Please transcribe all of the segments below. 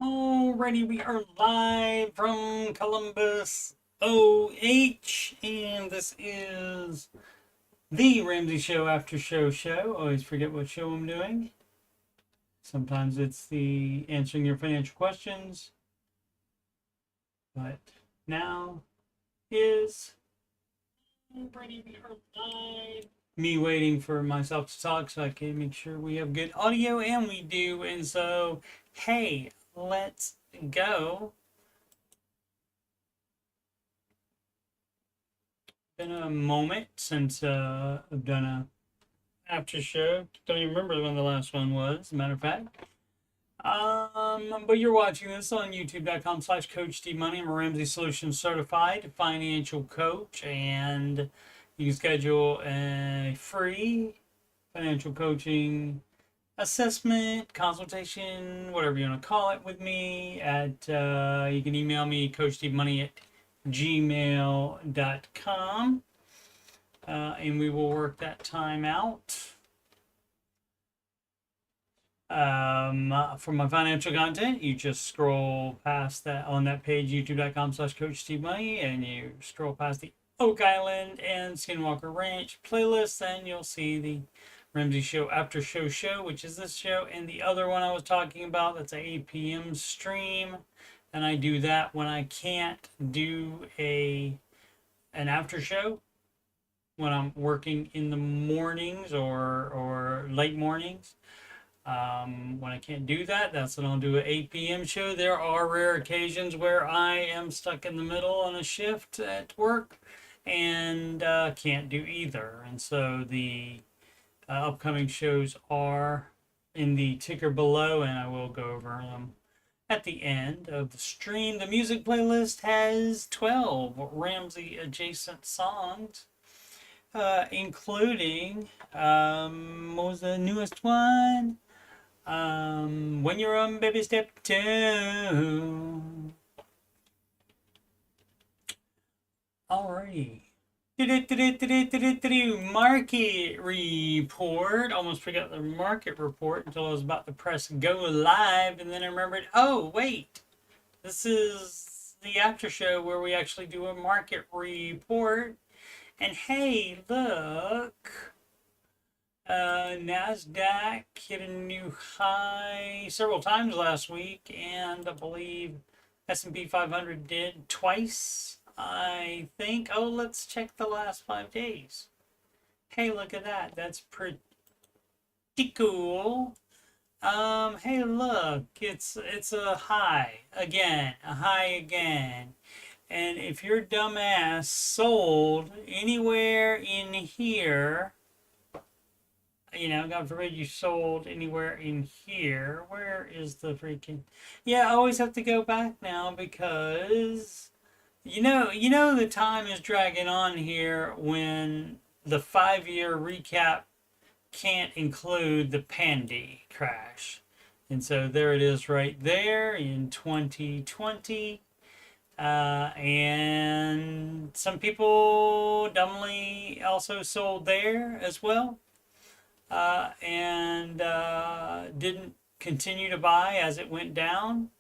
Alrighty, we are live from Columbus, OH, and this is the Ramsey Show Aftershow. Always forget what show I'm doing. Sometimes it's the answering your financial questions, but now is Alrighty, we are live. Me waiting for myself to talk so I can make sure we have good audio, and we do. And so, hey, let's go. Been a moment since I've done a after show. Don't even remember when the last one was, as a matter of fact. But you're watching this on youtube.com/coachstevemoney. I'm a Ramsey Solutions certified financial coach, and you can schedule a free financial coaching assessment, consultation, whatever you want to call it, with me at you can email me coachstevemoney@gmail.com, and we will work that time out. For my financial content, you just scroll past that on that page, youtube.com/coachstevemoney, and you scroll past the Oak Island and Skinwalker Ranch playlist, and you'll see the Ramsey Show After Show, which is this show, and the other one I was talking about, that's a 8 p.m. stream. And I do that when I can't do an after show, when I'm working in the mornings or late mornings. When I can't do that, that's when I'll do an 8 p.m. show. There are rare occasions where I am stuck in the middle on a shift at work and can't do either. And so the upcoming shows are in the ticker below, and I will go over them at the end of the stream. The music playlist has 12 Ramsey adjacent songs, including, what was the newest one? When You're on Baby Step 2. Alrighty. Market report. Almost forgot the market report until I was about to press go live, and then I remembered, oh, wait. This is the after show where we actually do a market report. And hey, look. NASDAQ hit a new high several times last week, and I believe S&P 500 did twice, I think. Oh, let's check the last 5 days. Hey, look at that. That's pretty cool. Hey, look, it's a high again, And if your dumbass sold anywhere in here, God forbid you sold anywhere in here. Where is the freaking... Yeah, I always have to go back now because the time is dragging on here when the 5-year recap can't include the Pandy crash. And so there it is right there in 2020. And some people dumbly also sold there as well. And didn't continue to buy as it went down,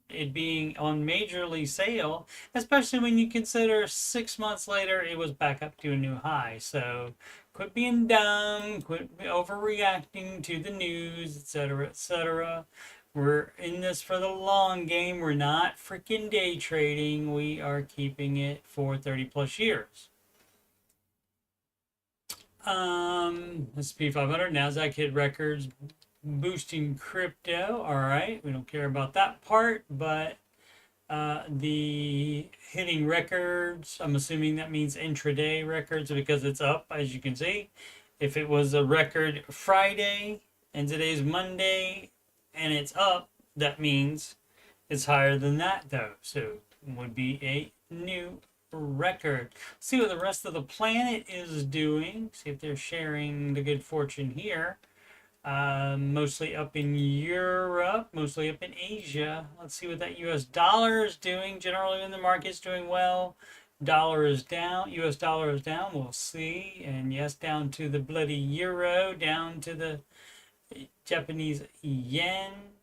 it being on majorly sale, especially when you consider 6 months later it was back up to a new high. So quit being dumb, quit overreacting to the news, etc., etc. We're in this for the long game. We're not freaking day trading. We are keeping it for 30 plus years. S&P 500, NASDAQ hit records, boosting crypto. All right, we don't care about that part, but the hitting records, I'm assuming that means intraday records because it's up, as you can see. If it was a record Friday and today's Monday and it's up, that means it's higher than that, though. So it would be a new record. See what the rest of the planet is doing. See if they're sharing the good fortune here. Mostly up in Europe, mostly up in Asia. Let's see what that US dollar is doing. Generally in the market's doing well. Dollar is down. US dollar is down. We'll see. And yes, down to the bloody euro, down to the Japanese yen.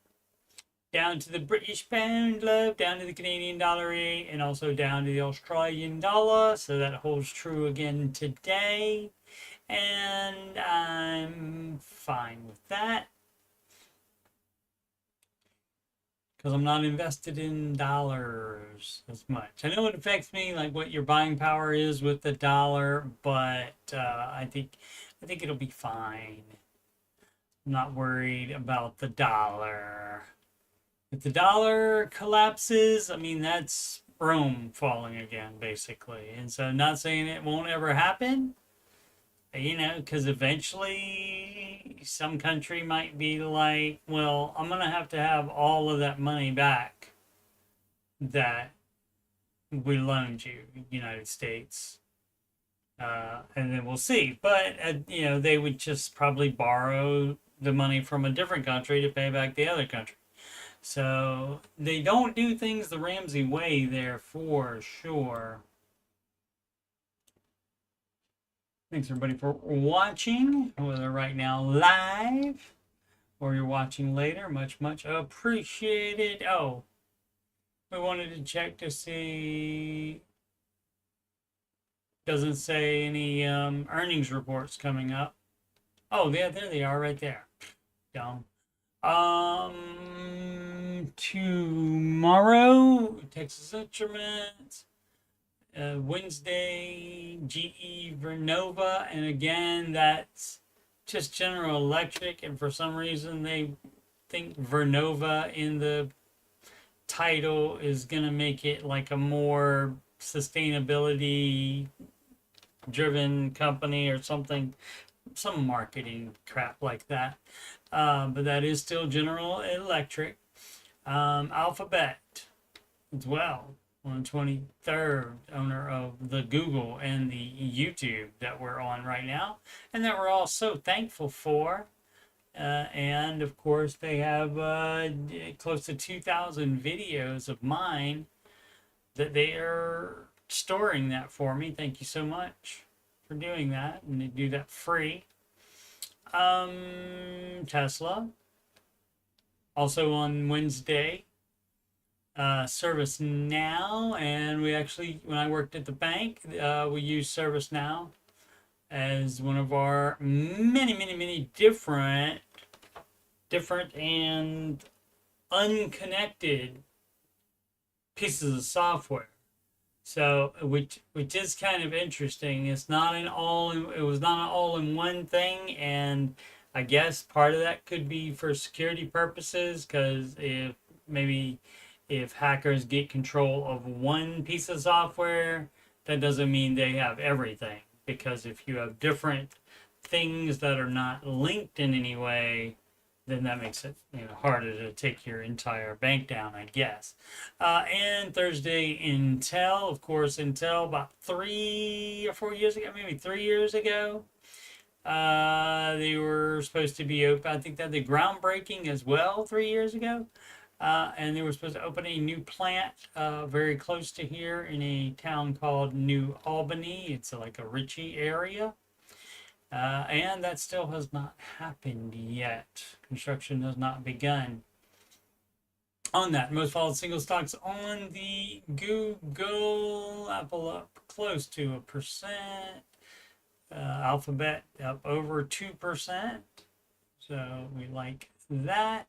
down to the British pound, love, down to the Canadian dollar, and also down to the Australian dollar. So that holds true again today. And I'm fine with that because I'm not invested in dollars as much. I know it affects me, like what your buying power is with the dollar, but I think it'll be fine. I'm not worried about the dollar. If the dollar collapses, I mean, that's Rome falling again, basically. And so, not saying it won't ever happen, you know, because eventually some country might be like, well, I'm going to have all of that money back that we loaned you, United States. And then we'll see. But, you know, they would just probably borrow the money from a different country to pay back the other country. So they don't do things the Ramsey way there for sure. Thanks everybody for watching, whether right now live or you're watching later. Much appreciated. Oh, we wanted to check to see. Doesn't say any earnings reports coming up. Oh, yeah, there they are right there. Dumb. Tomorrow, Texas Instruments. Wednesday, GE Vernova, and again, that's just General Electric, and for some reason they think Vernova in the title is going to make it like a more sustainability driven company or something, some marketing crap like that. But that is still General Electric. Alphabet as well. On the 23rd, owner of the Google and the YouTube that we're on right now, and that we're all so thankful for. And of course, they have close to 2,000 videos of mine that they are storing that for me. Thank you so much for doing that, and they do that free. Tesla, also on Wednesday. ServiceNow, and we actually, when I worked at the bank, we used ServiceNow as one of our many different and unconnected pieces of software. So, which is kind of interesting. It was not an all-in-one thing, and I guess part of that could be for security purposes, because if hackers get control of one piece of software, that doesn't mean they have everything. Because if you have different things that are not linked in any way, then that makes it harder to take your entire bank down, I guess. And Thursday, Intel. Of course, Intel about 3 or 4 years ago, maybe 3 years ago, they were supposed to be open. I think that the groundbreaking as well 3 years ago. And they were supposed to open a new plant very close to here in a town called New Albany. It's like a Ritchie area. And that still has not happened yet. Construction has not begun on that. Most followed single stocks on the Google. Apple up close to 1%. Alphabet up over 2%. So we like that.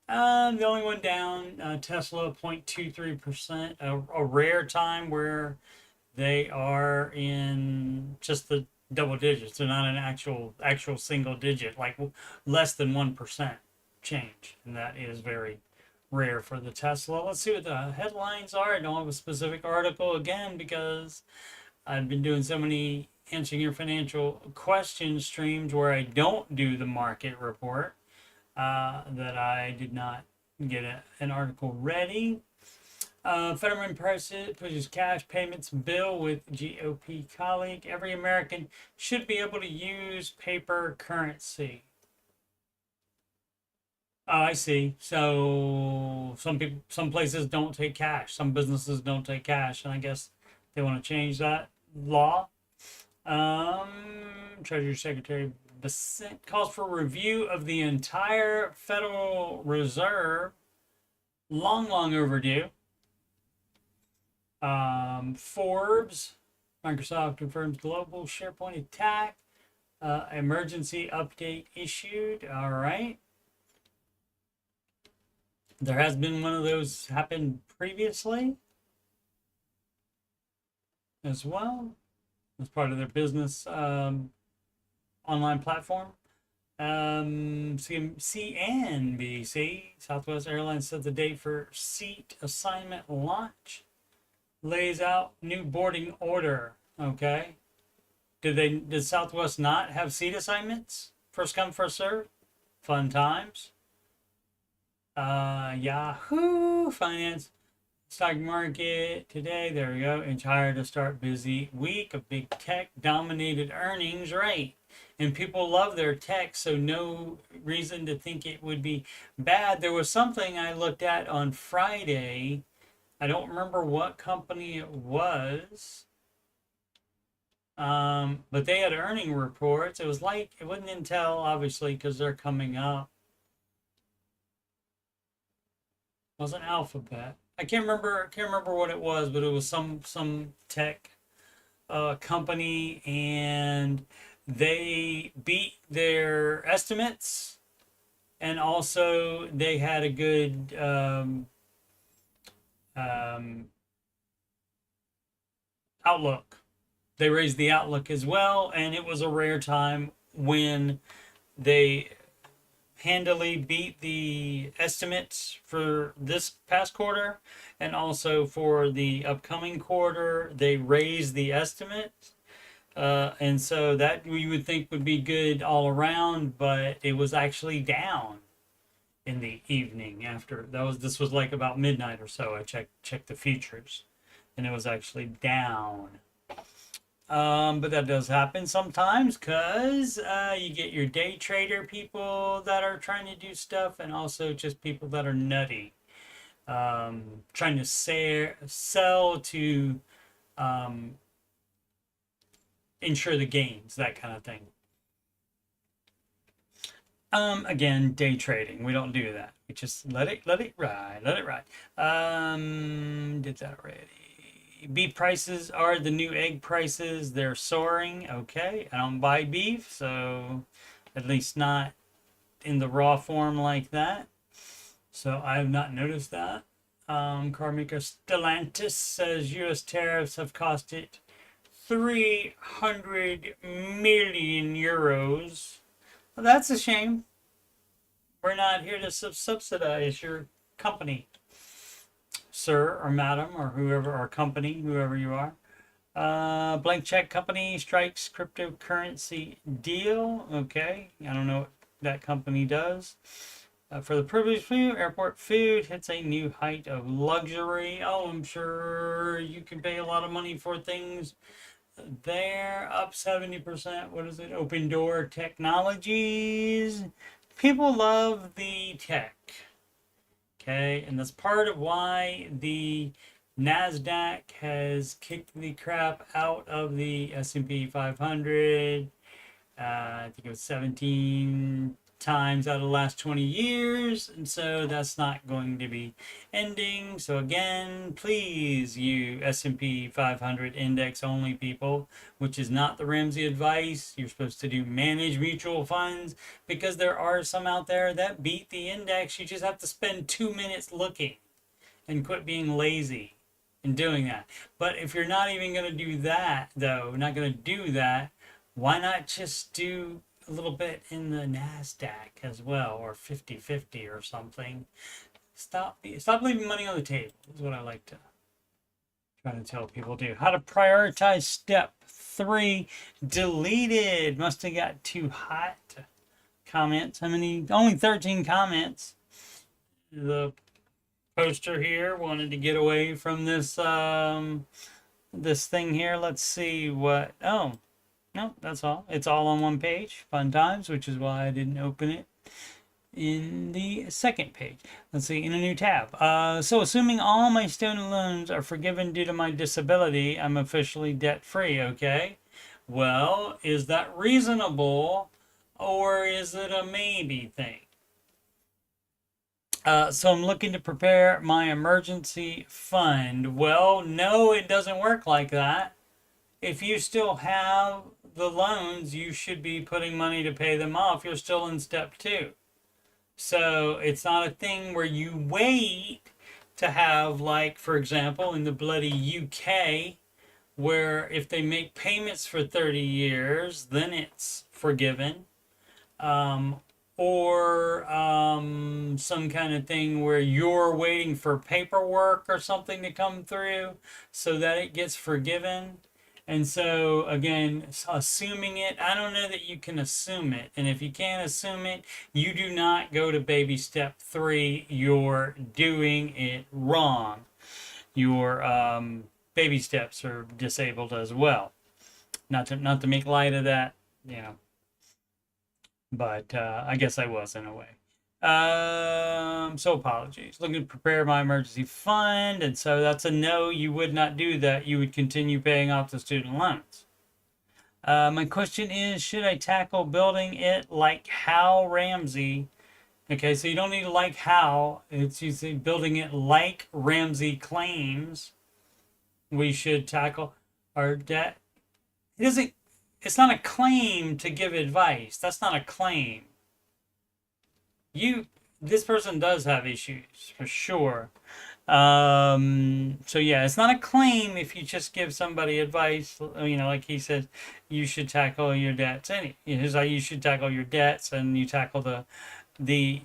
The only one down, Tesla, 0.23%, a rare time where they are in just the double digits. They're not an actual single digit, like less than 1% change, and that is very rare for the Tesla. Let's see what the headlines are. I don't have a specific article again because I've been doing so many answering your financial question streams where I don't do the market report. That I did not get an article ready. Fetterman pushes cash payments bill with GOP colleague. Every American should be able to use paper currency. Oh, I see. So some places don't take cash. Some businesses don't take cash, and I guess they want to change that law. Treasury Secretary Bissett calls for review of the entire Federal Reserve. long overdue. Forbes, Microsoft confirms global SharePoint attack. Emergency update issued. All right. There has been one of those happen previously as well as part of their business online platform. CNBC, Southwest Airlines set the date for seat assignment launch. Lays out new boarding order. Okay. Did Southwest not have seat assignments? First come, first serve. Fun times. Yahoo Finance. Stock market today. There we go. Inch higher to start busy week. A big tech dominated earnings, right? And people love their tech, so no reason to think it would be bad. There was something I looked at on Friday. I don't remember what company it was. But they had earning reports. It wasn't Intel, obviously, because they're coming up. It wasn't Alphabet. I can't remember what it was, but it was some tech company, and they beat their estimates, and also they had a good outlook. They raised the outlook as well, and it was a rare time when they handily beat the estimates for this past quarter, and also for the upcoming quarter they raised the estimates, and so that we would think would be good all around, but it was actually down in the evening after this was like about midnight or so. I checked the futures, and it was actually down. But that does happen sometimes because you get your day trader people that are trying to do stuff, and also just people that are nutty, trying to sell to ensure the gains, that kind of thing. Again, day trading, we don't do that. We just let it ride, let it ride. Did that already. Beef prices are the new egg prices. They're soaring. Okay, I don't buy beef, so at least not in the raw form like that. So I have not noticed that. Car maker Stellantis says U.S. tariffs have cost it 300 million euros. Well, that's a shame. We're not here to subsidize your company, sir or madam, or whoever, or company, whoever you are. Blank check company strikes cryptocurrency deal. Okay, I don't know what that company does. For the privileged few, airport food hits a new height of luxury. Oh, I'm sure you can pay a lot of money for things there. Up 70%. What is it? Open Door Technologies. People love the tech. Okay, and that's part of why the NASDAQ has kicked the crap out of the S&P 500. I think it was 17 times out of the last 20 years, and so that's not going to be ending. So again, please, you S&P 500 index only people, which is not the Ramsey advice. You're supposed to do managed mutual funds, because there are some out there that beat the index. You just have to spend 2 minutes looking and quit being lazy in doing that. But if you're not even going to do that, though, not going to do that, why not just do a little bit in the NASDAQ as well, or 50-50 or something? Stop leaving money on the table is what I like to try to tell people to do. How to prioritize step 3. Deleted. Must have got too hot. Comments. Only 13 comments. The poster here wanted to get away from this this thing here. Let's see what. Oh, no, that's all. It's all on one page. Fun times, which is why I didn't open it in the second page. Let's see, in a new tab. So assuming all my student loans are forgiven due to my disability, I'm officially debt free. Okay, well, is that reasonable, or is it a maybe thing? So I'm looking to prepare my emergency fund. Well, no, it doesn't work like that. If you still have the loans, you should be putting money to pay them off. You're still in step two. So it's not a thing where you wait to have, like, for example, in the bloody UK, where if they make payments for 30 years, then it's forgiven. Um, or some kind of thing where you're waiting for paperwork or something to come through so that it gets forgiven. And so, again, assuming it, I don't know that you can assume it. And if you can't assume it, you do not go to baby step 3. You're doing it wrong. Your baby steps are disabled as well. Not to make light of that, you know, but I guess I was in a way. So apologies. Looking to prepare my emergency fund, and so that's a no. You would not do that. You would continue paying off the student loans. My question is, should I tackle building it like how Ramsey? Okay, so you don't need to like how. It's usually building it like Ramsey claims. We should tackle our debt. It doesn't. It's not a claim to give advice. That's not a claim. This person does have issues for sure. So yeah, it's not a claim if you just give somebody advice, you know, like he says, you should tackle your debts. Here's how you should tackle your debts, and you tackle the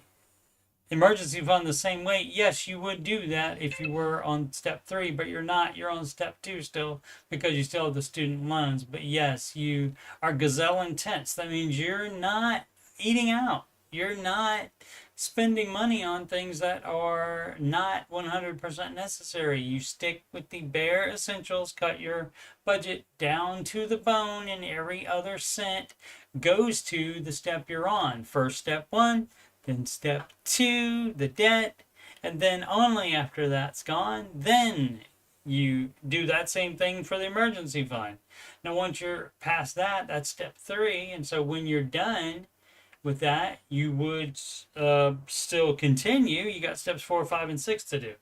emergency fund the same way. Yes, you would do that if you were on step 3, but you're not. You're on step 2 still because you still have the student loans. But yes, you are gazelle intense. That means you're not eating out. You're not spending money on things that are not 100% necessary. You stick with the bare essentials, cut your budget down to the bone, and every other cent goes to the step you're on. First, step 1, then step 2, the debt, and then only after that's gone, then you do that same thing for the emergency fund. Now, once you're past that, that's step 3, and so when you're done with that, you would still continue. You got steps 4, 5, and 6 to do.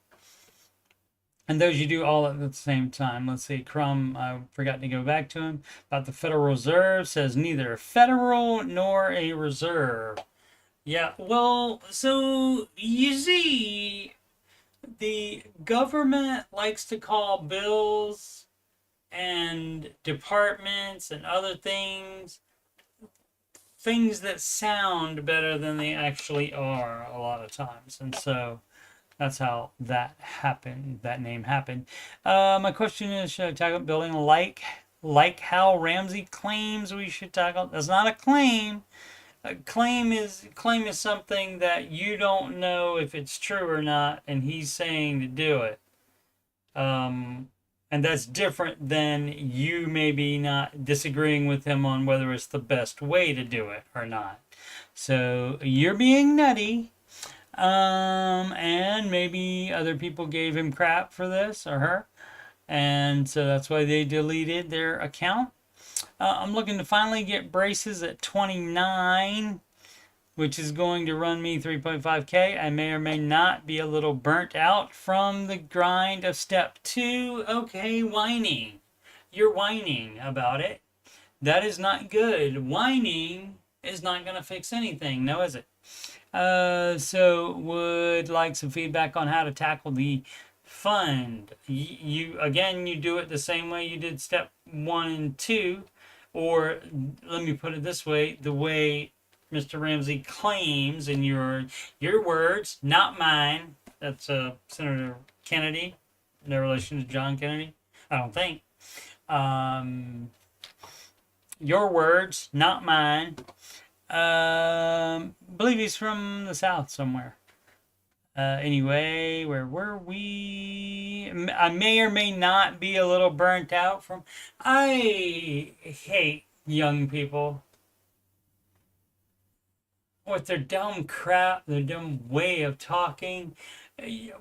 And those you do all at the same time. Let's see, Crumb, I forgot to go back to him. About the Federal Reserve, says neither a federal nor a reserve. Yeah, well, so you see, the government likes to call bills and departments and other things that sound better than they actually are a lot of times. And so that's how that happened, that name happened. My question is, should I tackle building like how Ramsey claims we should tackle? That's not a claim. A claim is something that you don't know if it's true or not, and he's saying to do it. And that's different than you maybe not disagreeing with him on whether it's the best way to do it or not. So you're being nutty. And maybe other people gave him crap for this, or her. And so that's why they deleted their account. I'm looking to finally get braces at 29, which is going to run me 3.5K. I may or may not be a little burnt out from the grind of step 2. Okay, whining. You're whining about it. That is not good. Whining is not going to fix anything, no, is it? So would like some feedback on how to tackle the fund. You do it the same way you did step 1 and 2, or let me put it this way, the way Mr. Ramsey claims, in your words, not mine. That's Senator Kennedy, no relation to John Kennedy, I don't think. Your words, not mine. Believe he's from the South somewhere. Anyway, where were we? I may or may not be a little burnt out from. I hate young people with their dumb crap, their dumb way of talking.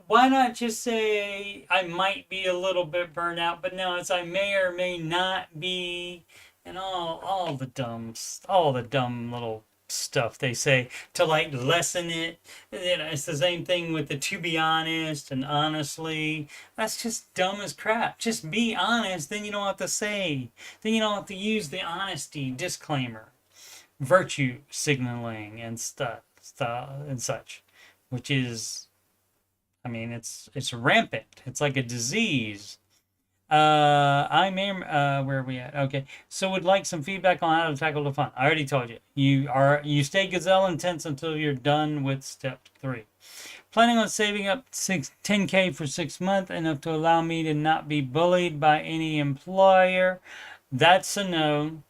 Why not just say I might be a little bit burnt out, but no, it's I may or may not be, and all the dumb little stuff they say to like lessen it. You know, it's the same thing with the to be honest and honestly. That's just dumb as crap. Just be honest, then you don't have to say. Then you don't have to use the honesty disclaimer, virtue signaling and stuff and such, which is, I mean, it's rampant. It's like a disease. Where are we at? Okay. So would like some feedback on how to tackle the fun. I already told you. You stay gazelle intense until you're done with step 3. Planning on saving up 10K for 6 months, enough to allow me to not be bullied by any employer. That's a no.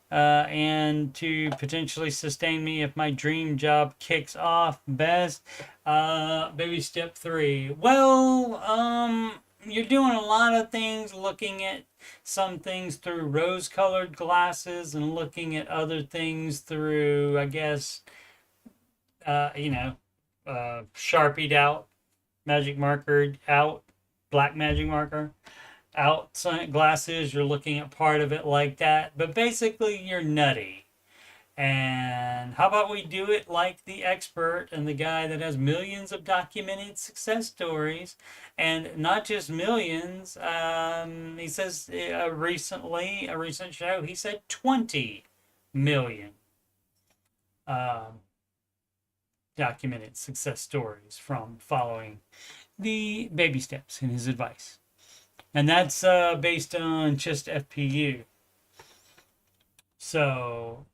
And to potentially sustain me if my dream job kicks off. Best. Baby step 3. Well, you're doing a lot of things, looking at some things through rose-colored glasses and looking at other things through, I guess, Sharpied out, magic markered out, black magic marker out glasses. You're looking at part of it like that. But basically, you're nutty. And how about we do it like the expert and the guy that has millions of documented success stories, and not just millions. He says a recent show, he said 20 million documented success stories from following the baby steps in his advice. And that's based on just FPU. So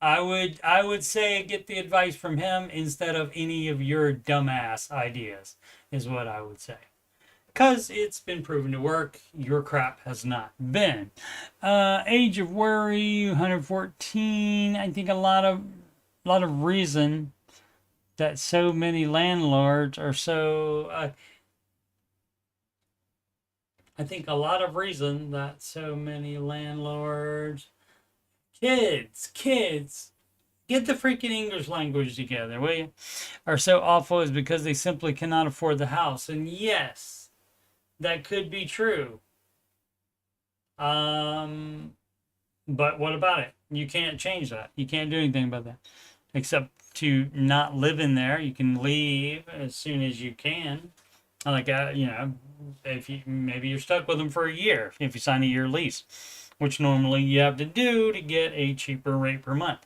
I would say get the advice from him instead of any of your dumbass ideas, is what I would say. Because it's been proven to work. Your crap has not been. Age of worry, 114. I think a lot of reason that so many landlords are so... I think a lot of reason that so many landlords... Kids, get the freaking English language together, will you? Are so awful is because they simply cannot afford the house. And yes, that could be true. But what about it? You can't change that. You can't do anything about that. Except to not live in there. You can leave as soon as you can. Like, if maybe you're stuck with them for a year if you sign a year lease, which normally you have to do to get a cheaper rate per month.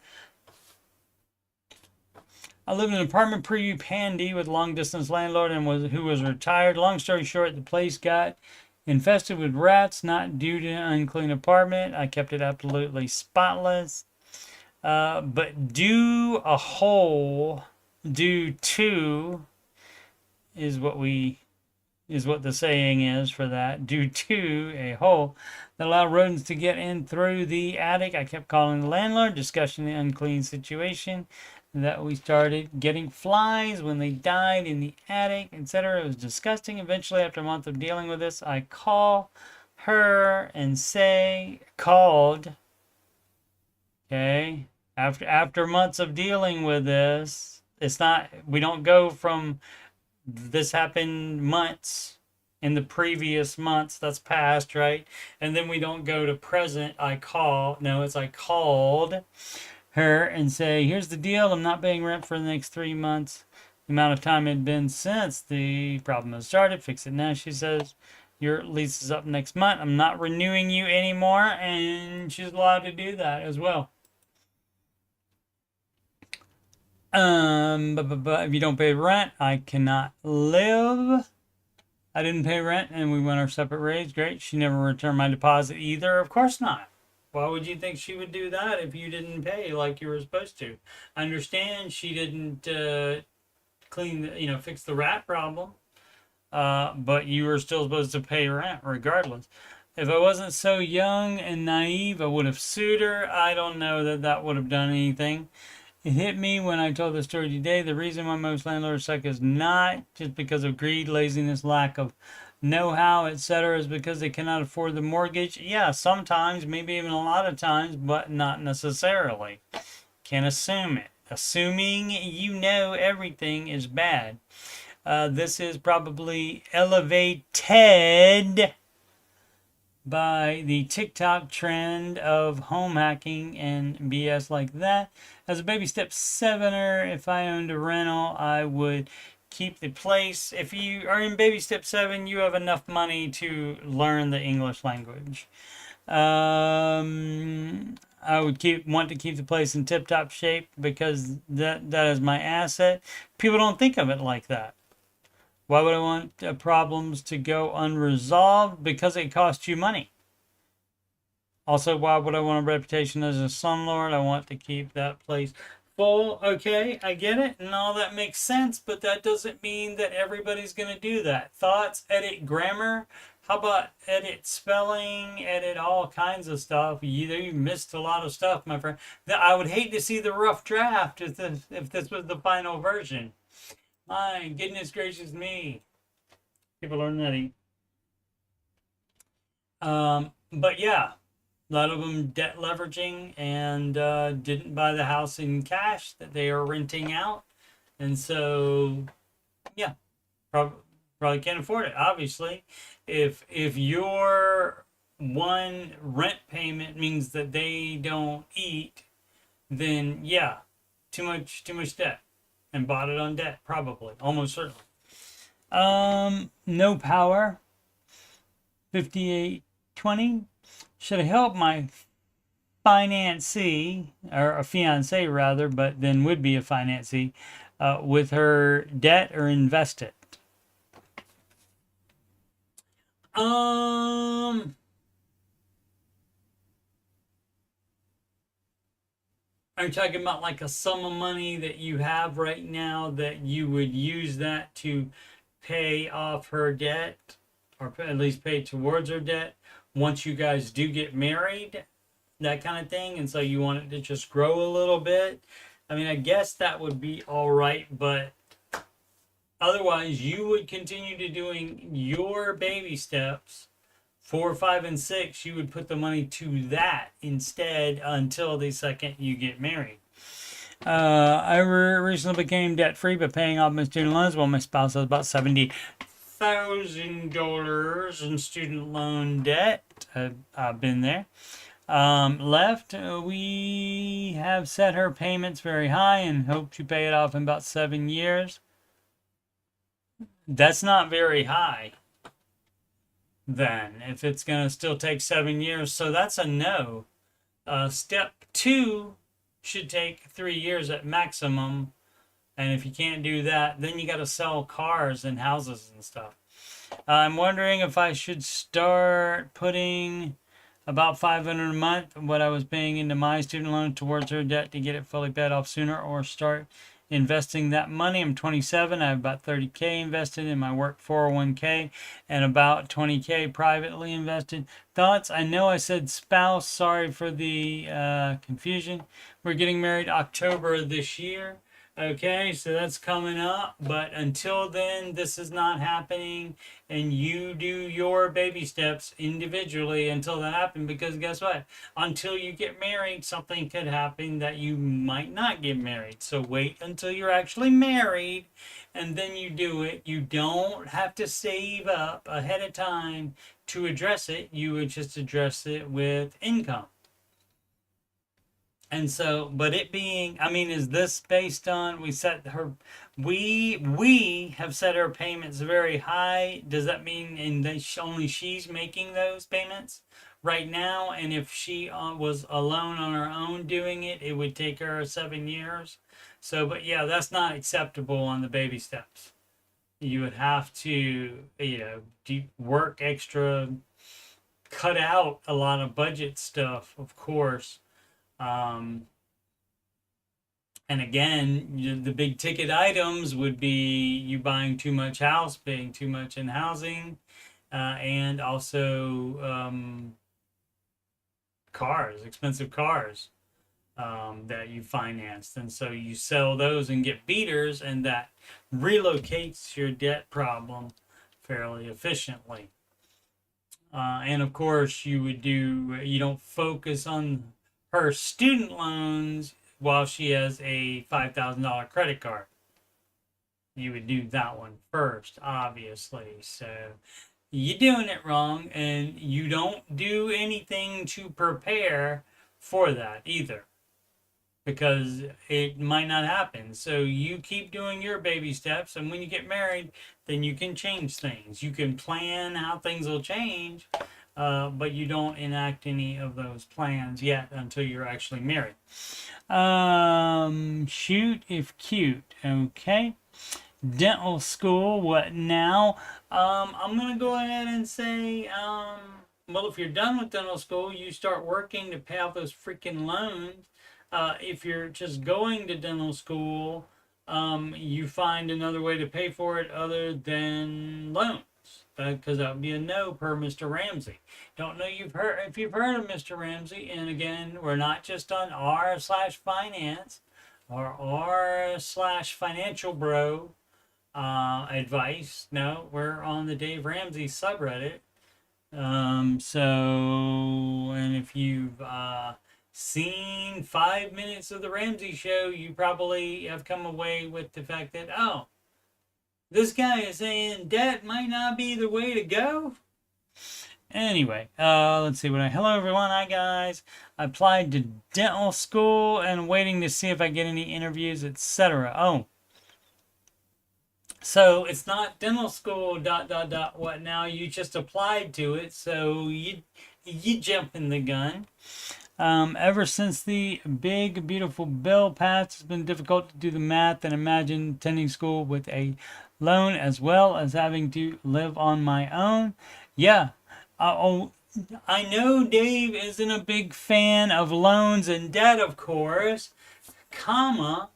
I lived in an apartment pre-pandy with long-distance landlord who was retired. Long story short, the place got infested with rats, not due to an unclean apartment. I kept it absolutely spotless. But due to is what the saying is for that. Due to a hole that allowed rodents to get in through the attic. I kept calling the landlord, discussing the unclean situation, that we started getting flies when they died in the attic, etc. It was disgusting. Eventually, after a month of dealing with this, I call her and say, called, okay, after months of dealing with this, it's not, we don't go from this happened months in the previous months that's past, right? And then we don't go to present. I called her and say, here's the deal. I'm not paying rent for the next 3 months. The amount of time it had been since the problem has started. Fix it now, she says. Your lease is up next month. I'm not renewing you anymore. And she's allowed to do that as well. But if you don't pay rent, I cannot live. I didn't pay rent and we went our separate ways. Great. She never returned my deposit either. Of course not. Why would you think she would do that if you didn't pay like you were supposed to? I understand she didn't fix the rat problem. But you were still supposed to pay rent regardless. If I wasn't so young and naive, I would have sued her. I don't know that would have done anything. It hit me when I told the story today. The reason why most landlords suck is not just because of greed, laziness, lack of know-how, etc. is because they cannot afford the mortgage. Yeah, sometimes, maybe even a lot of times, but not necessarily. Can't assume it. Assuming you know everything is bad. This is probably elevated. by the TikTok trend of home hacking and BS like that. As a baby step sevener, if I owned a rental, I would keep the place. If you are in baby step 7, you have enough money to learn the English language. I would want to keep the place in tip-top shape because that is my asset. People don't think of it like that. Why would I want problems to go unresolved? Because it costs you money. Also, why would I want a reputation as a slumlord? I want to keep that place full. Okay, I get it, and all that makes sense, but that doesn't mean that everybody's going to do that. Thoughts, edit grammar. How about edit spelling, edit all kinds of stuff? You missed a lot of stuff, my friend. I would hate to see the rough draft if this was the final version. My goodness gracious me. People are nutty. But yeah, a lot of them debt leveraging and didn't buy the house in cash that they are renting out. And so, yeah, probably can't afford it, obviously. If your one rent payment means that they don't eat, then yeah, too much debt. And bought it on debt, probably, almost certainly. No power. 5820. Should I help my financee, or a fiance rather, but then would be a financee, with her debt or invest it? Are you talking about like a sum of money that you have right now that you would use that to pay off her debt, or at least pay towards her debt once you guys do get married, that kind of thing? And so you want it to just grow a little bit. I mean, I guess that would be all right, but otherwise you would continue to doing your baby steps. 4, 5, and 6, you would put the money to that instead until the second you get married. I recently became debt free by paying off my student loans while my spouse has about $70,000 in student loan debt. I've been there. Left, we have set her payments very high and hope to pay it off in about 7 years. That's not very high, then, if it's going to still take 7 years. So that's a no. Step 2 should take 3 years at maximum. And if you can't do that, then you got to sell cars and houses and stuff. I'm wondering if I should start putting about $500 a month, what I was paying into my student loan, towards her debt to get it fully paid off sooner, or start investing that money. I'm 27. I have about $30K invested in my work 401K and about $20K privately invested. Thoughts? I know I said spouse. Sorry for the confusion. We're getting married October this year. Okay, so that's coming up, but until then, this is not happening, and you do your baby steps individually until that happens, because guess what? Until you get married, something could happen that you might not get married. So wait until you're actually married, and then you do it. You don't have to save up ahead of time to address it. You would just address it with income. And so, but it being, I mean, is this based on, we have set her payments very high? Does that mean only she's making those payments right now? And if she was alone on her own doing it, it would take her 7 years. So, but yeah, that's not acceptable on the baby steps. You would have to, work extra, cut out a lot of budget stuff, of course. And again, the big ticket items would be you buying too much house, paying too much in housing, and also cars, expensive cars that you financed. And so you sell those and get beaters, and that relocates your debt problem fairly efficiently. And of course, you don't focus on her student loans while she has a $5,000 credit card. You would do that one first, obviously. So you're doing it wrong, and you don't do anything to prepare for that either, because it might not happen. So you keep doing your baby steps, and when you get married, then you can change things. You can plan how things will change, but you don't enact any of those plans yet until you're actually married. Shoot if cute. Okay. Dental school, what now? I'm gonna go ahead and say, well, if you're done with dental school, you start working to pay off those freaking loans. If you're just going to dental school, you find another way to pay for it other than loans, because that would be a no per Mr. Ramsey. Don't know if you've heard of Mr. Ramsey, and again, we're not just on r/finance or r/financial bro advice. No, we're on the Dave Ramsey subreddit. And if you've seen 5 minutes of the Ramsey show, you probably have come away with the fact that, oh, this guy is saying debt might not be the way to go. Anyway, let's see hello everyone, hi guys. I applied to dental school and waiting to see if I get any interviews, etc. Oh, so it's not dental school ... what now? You just applied to it, so you jumping the gun. Ever since the big beautiful bill passed, it's been difficult to do the math and imagine attending school with a loan as well as having to live on my own. Yeah. I know Dave isn't a big fan of loans and debt, of course, comma.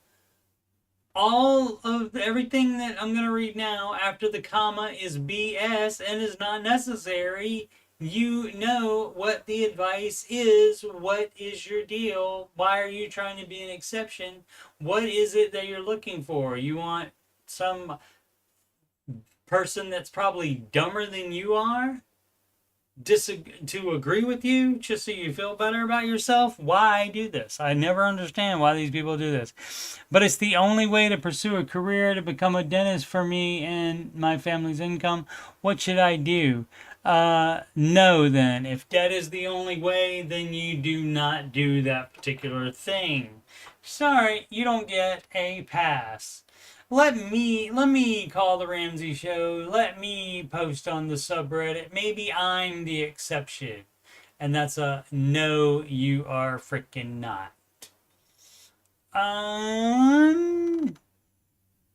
All of everything that I'm going to read now after the comma is BS and is not necessary. You know what the advice is. What is your deal? Why are you trying to be an exception? What is it that you're looking for? You want some person that's probably dumber than you are to agree with you just so you feel better about yourself? Why do this? I never understand why these people do this. But it's the only way to pursue a career, to become a dentist for me and my family's income. What should I do? No, then. If debt is the only way, then you do not do that particular thing. Sorry, you don't get a pass. Let me call the Ramsey show. Let me post on the subreddit. Maybe I'm the exception. And that's a no, you are freaking not.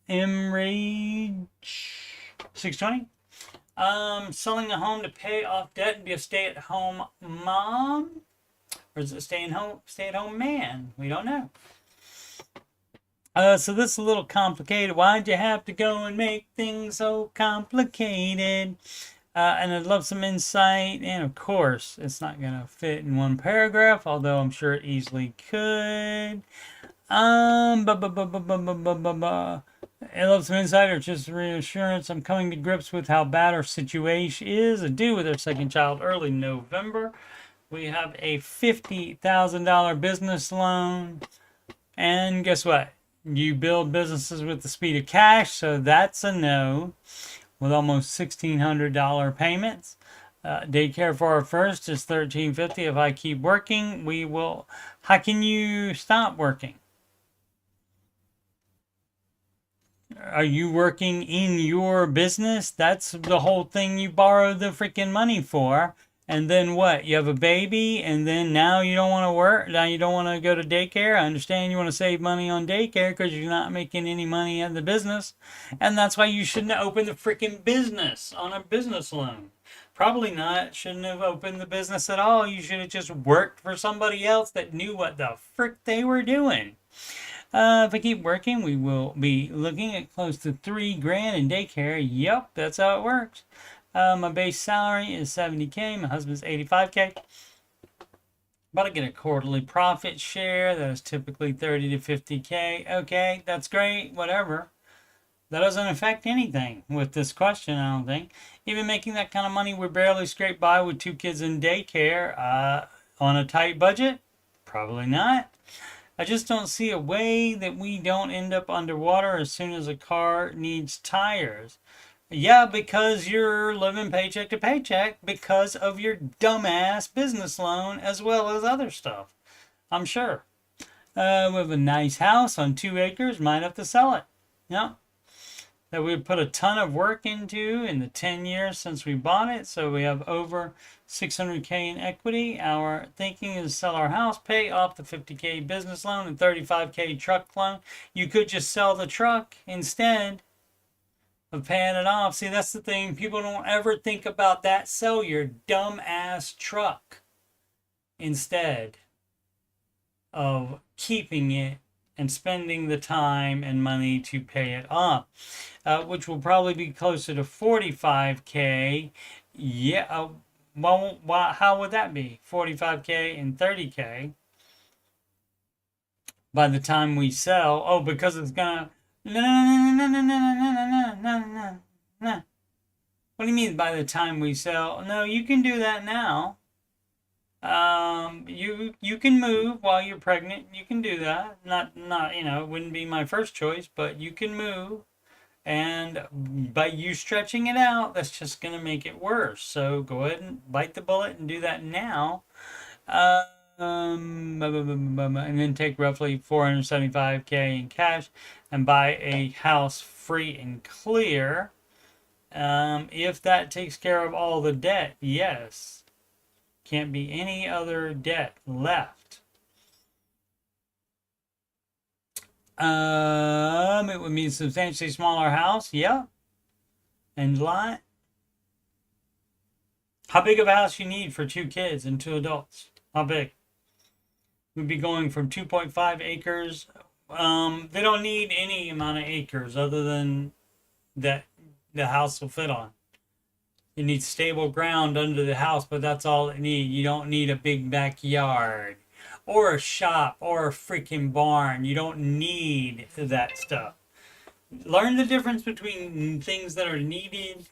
Enrage 620. Selling a home to pay off debt and be a stay-at-home mom? Or is it stay-at-home man? We don't know. So this is a little complicated. Why'd you have to go and make things so complicated? And I'd love some insight. And of course, it's not going to fit in one paragraph, although I'm sure it easily could. I love some insight or just reassurance. I'm coming to grips with how bad our situation is. Due with our second child early November. We have a $50,000 business loan. And guess what? You build businesses with the speed of cash, so that's a no. With almost $1,600 payments. Daycare for our first is $1,350. If I keep working, we will. How can you stop working? Are you working in your business? That's the whole thing you borrowed the freaking money for. And then what? You have a baby, and then now you don't want to work? Now you don't want to go to daycare? I understand you want to save money on daycare because you're not making any money in the business. And that's why you shouldn't have opened the freaking business on a business loan. Probably not. Shouldn't have opened the business at all. You should have just worked for somebody else that knew what the frick they were doing. If I keep working, we will be looking at close to $3,000 in daycare. Yep, that's how it works. My base salary is $70K. My husband's $85K. But I get a quarterly profit share that is typically $30 to $50K. Okay, that's great. Whatever. That doesn't affect anything with this question, I don't think. Even making that kind of money, we barely scrape by with 2 kids in daycare. On a tight budget? Probably not. I just don't see a way that we don't end up underwater as soon as a car needs tires. Yeah, because you're living paycheck to paycheck because of your dumbass business loan as well as other stuff. I'm sure. We have a nice house on 2 acres. Might have to sell it. Yeah. That we put a ton of work into in the 10 years since we bought it. So we have over 600K in equity. Our thinking is sell our house, pay off the 50K business loan and 35K truck loan. You could just sell the truck instead of paying it off. See, that's the thing. People don't ever think about that. Sell your dumb ass truck instead of keeping it and spending the time and money to pay it off, which will probably be closer to 45K. Yeah. Well, how would that be? 45K and 30K by the time we sell. Oh, because it's gonna. No, no, no, no, no, no, no, no, no, no, no. What do you mean by the time we sell? No, you can do that now. You can move while you're pregnant. You can do that. Not it wouldn't be my first choice, but you can move. And by you stretching it out, that's just gonna make it worse. So go ahead and bite the bullet and do that now. And then take roughly 475K in cash and buy a house free and clear. If that takes care of all the debt, yes. Can't be any other debt left. It would mean substantially smaller house, yeah. And lot. How big of a house you need for 2 kids and 2 adults? How big? We'd be going from 2.5 acres. They don't need any amount of acres other than that the house will fit on. It needs stable ground under the house, but that's all it needs. You don't need a big backyard or a shop or a freaking barn. You don't need that stuff. Learn the difference between things that are needed,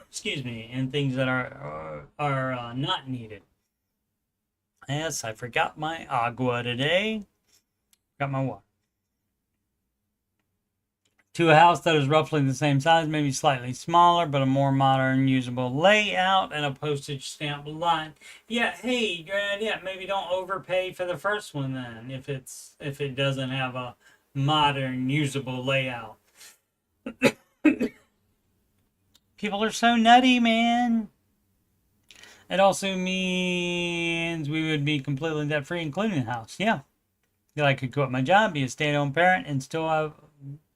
excuse me, and things that are not needed. Yes, I forgot my agua today. Got my water. To a house that is roughly the same size, maybe slightly smaller, but a more modern, usable layout and a postage stamp lot. Yeah, hey, yeah, maybe don't overpay for the first one then, if it doesn't have a modern, usable layout. People are so nutty, man. It also means we would be completely debt free, including the house. Yeah, I could quit my job, be a stay-at-home parent, and still have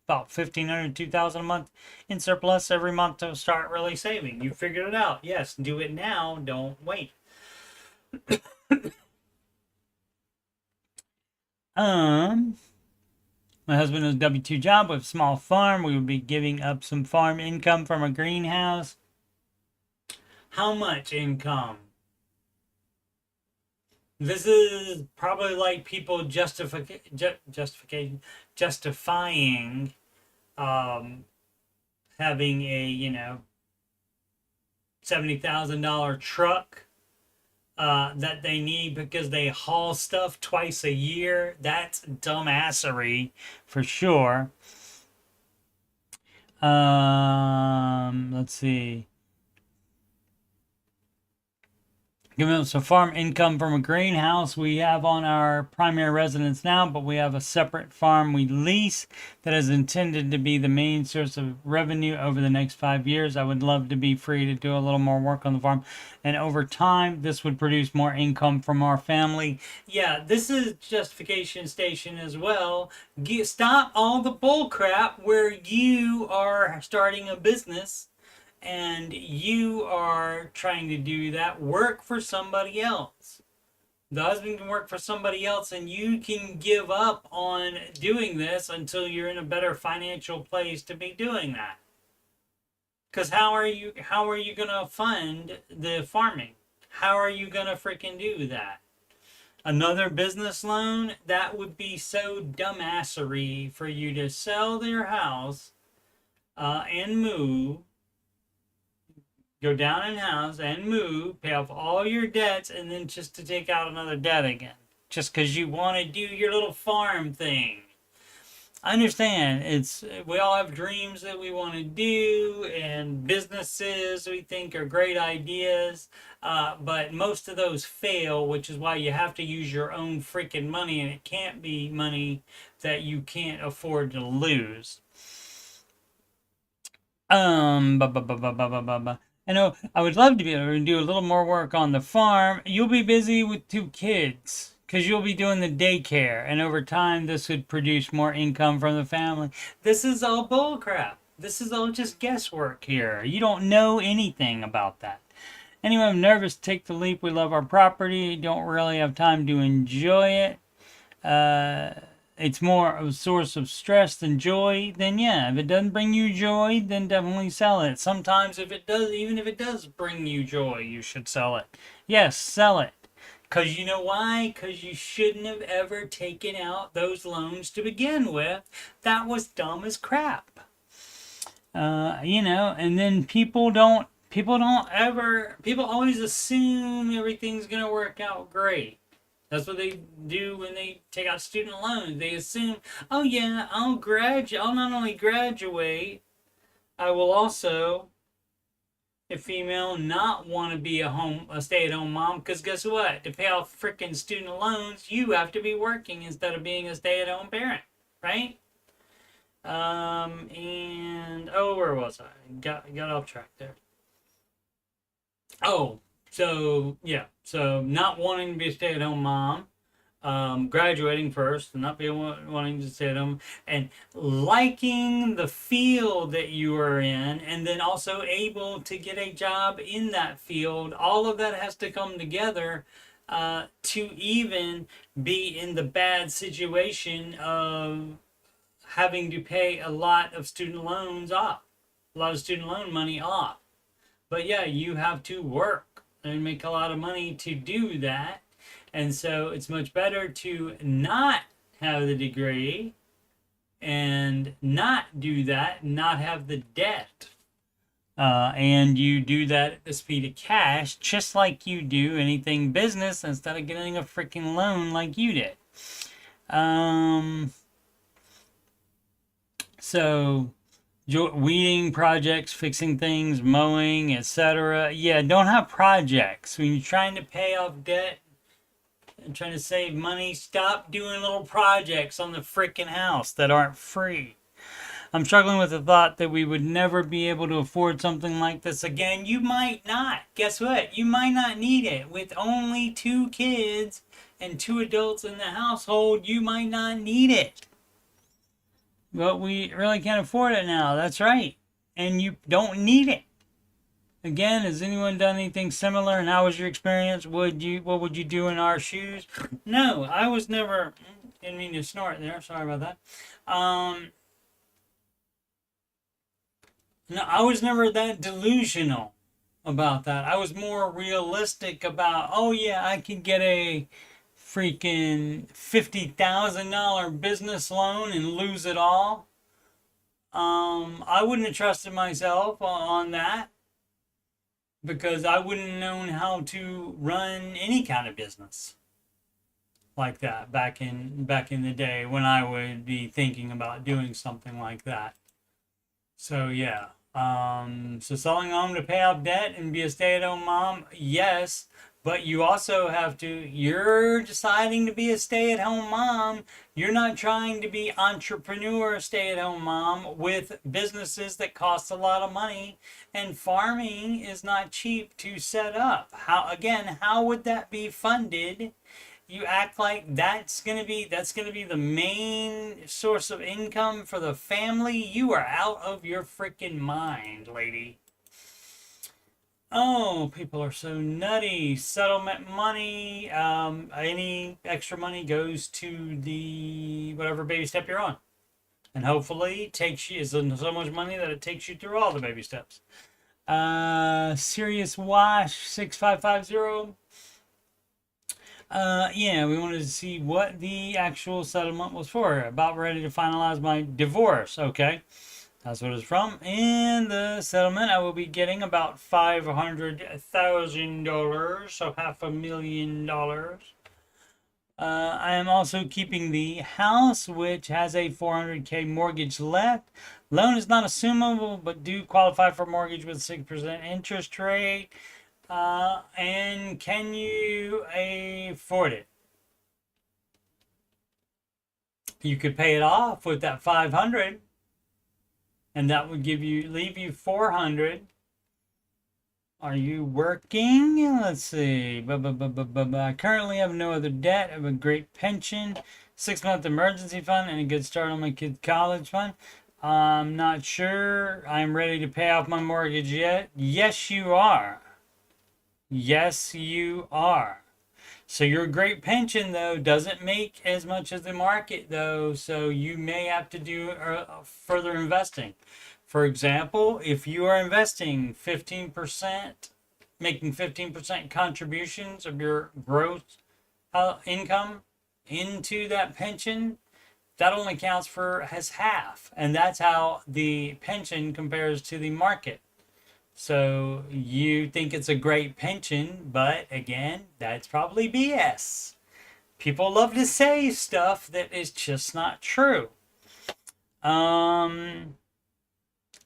about $1,500, $2,000 a month in surplus every month to start really saving. You figured it out. Yes, do it now. Don't wait. My husband has a W-2 job with a small farm. We would be giving up some farm income from a greenhouse. How much income? This is probably like people justifying having a $70,000 truck that they need because they haul stuff twice a year. That's dumbassery for sure. Let's see. Giving us some farm income from a greenhouse we have on our primary residence now, but we have a separate farm we lease that is intended to be the main source of revenue over the next 5 years. I would love to be free to do a little more work on the farm, and over time this would produce more income from our family. Yeah, this is justification station as well. Stop all the bull crap where you are starting a business and you are trying to do that. Work for somebody else. The husband can work for somebody else, and you can give up on doing this until you're in a better financial place to be doing that. Because how are you gonna fund the farming? How are you gonna freaking do that? Another business loan? That would be so dumbassery for you to sell your house and move. Go down in house and move, pay off all your debts, and then just to take out another debt again. Just because you want to do your little farm thing. I understand. We all have dreams that we want to do, and businesses we think are great ideas, but most of those fail, which is why you have to use your own freaking money, and it can't be money that you can't afford to lose. Ba, ba, ba, ba, ba, ba, ba, ba. I know I would love to be able to do a little more work on the farm. You'll be busy with 2 kids because you'll be doing the daycare, and over time, this would produce more income from the family. This is all bullcrap. This is all just guesswork here. You don't know anything about that. Anyway, I'm nervous to take the leap. We love our property, don't really have time to enjoy it. It's more of a source of stress than joy, then yeah, if it doesn't bring you joy, then definitely sell it. Sometimes if it does, even if it does bring you joy, you should sell it. Yes, sell it. Because you know why? Because you shouldn't have ever taken out those loans to begin with. That was dumb as crap. And then people always assume everything's going to work out great. That's what they do when they take out student loans. They assume, oh yeah, I'll not only graduate, I will also, a female, not want to be a stay-at-home mom. Because guess what? To pay off freaking student loans, you have to be working instead of being a stay-at-home parent, right? Where was I? Got off track there. Oh, so yeah, so not wanting to be a stay-at-home mom, graduating first, and not being wanting to stay at home, and liking the field that you are in, and then also able to get a job in that field. All of that has to come together to even be in the bad situation of having to pay a lot of student loans off, a lot of student loan money off. But yeah, you have to work and make a lot of money to do that. And so it's much better to not have the degree and not do that, not have the debt. And you do that at the speed of cash, just like you do anything business, instead of getting a freaking loan like you did. So weeding projects, fixing things, mowing, etc. Yeah, don't have projects. When you're trying to pay off debt and trying to save money, stop doing little projects on the freaking house that aren't free. I'm struggling with the thought that we would never be able to afford something like this again. You might not. Guess what? You might not need it. With only 2 kids and 2 adults in the household, you might not need it. But we really can't afford it now. That's right. And you don't need it. Again, has anyone done anything similar? And how was your experience? What would you do in our shoes? No, I was never. Didn't mean to snort there. Sorry about that. No, I was never that delusional about that. I was more realistic about, oh yeah, I could get a freaking $50,000 business loan and lose it all. I wouldn't have trusted myself on that because I wouldn't have known how to run any kind of business like that back in the day when I would be thinking about doing something like that. So yeah. So selling home to pay off debt and be a stay-at-home mom, yes. But you also have to, you're deciding to be a stay-at-home mom. You're not trying to be entrepreneur stay-at-home mom with businesses that cost a lot of money. And farming is not cheap to set up. How would that be funded? You act like that's gonna be the main source of income for the family. You are out of your freaking mind, lady. Oh, people are so nutty. Settlement money, any extra money goes to the whatever baby step you're on. And hopefully takes you, is so much money that it takes you through all the baby steps. Serious Wash 6550. Yeah, we wanted to see what the actual settlement was for. About ready to finalize my divorce. Okay. That's what it's from. In the settlement, I will be getting about $500,000, so $500,000. I am also keeping the house, which has a 400K mortgage left. Loan is not assumable, but do qualify for mortgage with 6% interest rate. And can you afford it? You could pay it off with that 500, and that would leave you 400. Are you working? Let's see. I currently have no other debt. I have a great pension, 6-month emergency fund, and a good start on my kid's college fund. I'm not sure I'm ready to pay off my mortgage yet. Yes, you are. Yes, you are. So your great pension, though, doesn't make as much as the market, though. So you may have to do further investing. For example, if you are investing 15%, making 15% contributions of your gross income into that pension, that only counts for as half. And that's how the pension compares to the market. So you think it's a great pension, but again, that's probably BS. People love to say stuff that is just not true.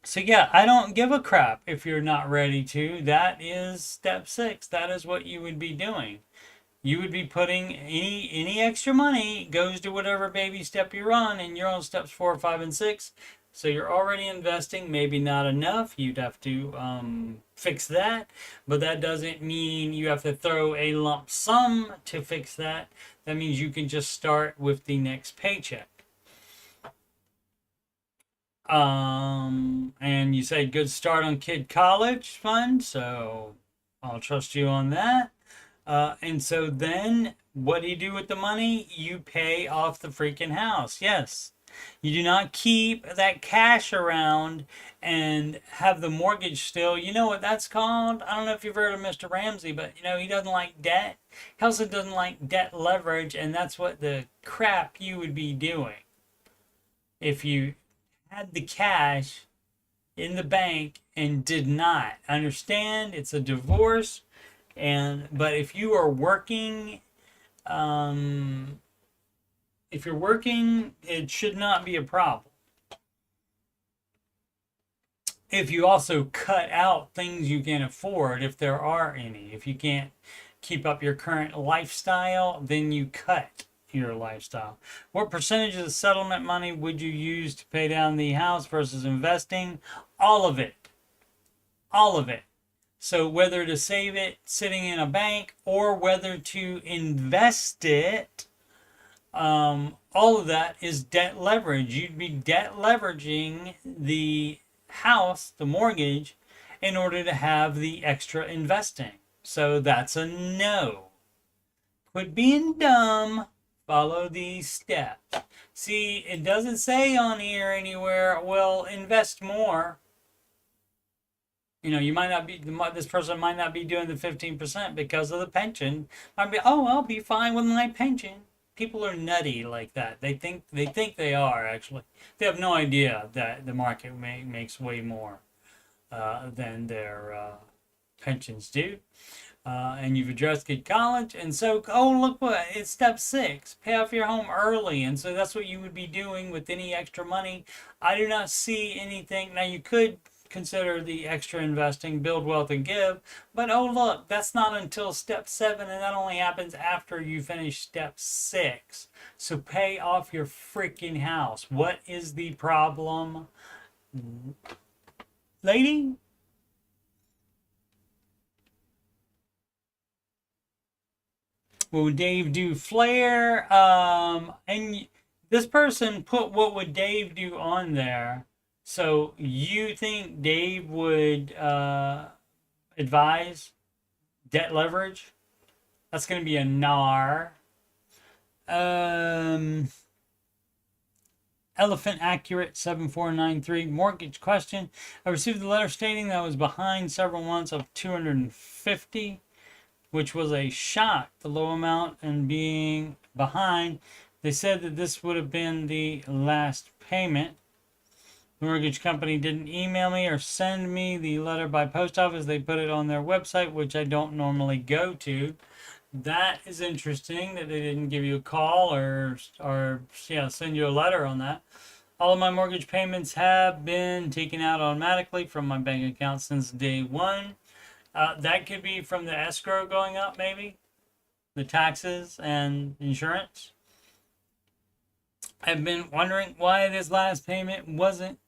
So yeah, I don't give a crap if you're not ready to. That is step 6. That is what you would be doing. You would be putting any extra money goes to whatever baby step you're on, and you're on steps 4, 5, and 6. So you're already investing, maybe not enough. You'd have to fix that, but that doesn't mean you have to throw a lump sum to fix that. That means you can just start with the next paycheck. And you said good start on kid college fund, so I'll trust you on that. And so then what do you do with the money? You pay off the freaking house. Yes. You do not keep that cash around and have the mortgage still. You know what that's called? I don't know if you've heard of Mr. Ramsey, but you know, he doesn't like debt. He also doesn't like debt leverage, and that's what the crap you would be doing if you had the cash in the bank and did not. Understand, it's a divorce, but if you are working, if you're working, it should not be a problem. If you also cut out things you can afford, if there are any, if you can't keep up your current lifestyle, then you cut your lifestyle. What percentage of the settlement money would you use to pay down the house versus investing? All of it. All of it. So whether to save it sitting in a bank or whether to invest it, all of that is debt leverage. You'd be debt leveraging the house, the mortgage, in order to have the extra investing. So that's a no. Quit being dumb. Follow these steps. See, it doesn't say on here anywhere, well, invest more. You know, you might not be, this person might not be doing the 15% because of the pension. Might be, oh, I'll be fine with my pension. People are nutty like that. They think they are, actually. They have no idea that the market makes way more than their pensions do. And you've addressed kid college, and so look what it's step 6, pay off your home early, and so that's what you would be doing with any extra money. I do not see anything. Now you could consider the extra investing, build wealth and give, but look, that's not until step 7, and that only happens after you finish step 6. So pay off your freaking house. What is the problem, lady? What would Dave do? Flare. And this person put what would Dave do on there. So you think Dave would advise debt leverage? That's going to be a NAR. Elephant Accurate 7493 mortgage question. I received a letter stating that I was behind several months of 250, which was a shock, the low amount and being behind. They said that this would have been the last payment. The mortgage company didn't email me or send me the letter by post office. They put it on their website, which I don't normally go to. that is interesting that they didn't give you a call or yeah, send you a letter on that. All of my mortgage payments have been taken out automatically from my bank account since day one. That could be from the escrow going up, maybe the taxes and insurance. I've been wondering why this last payment wasn't.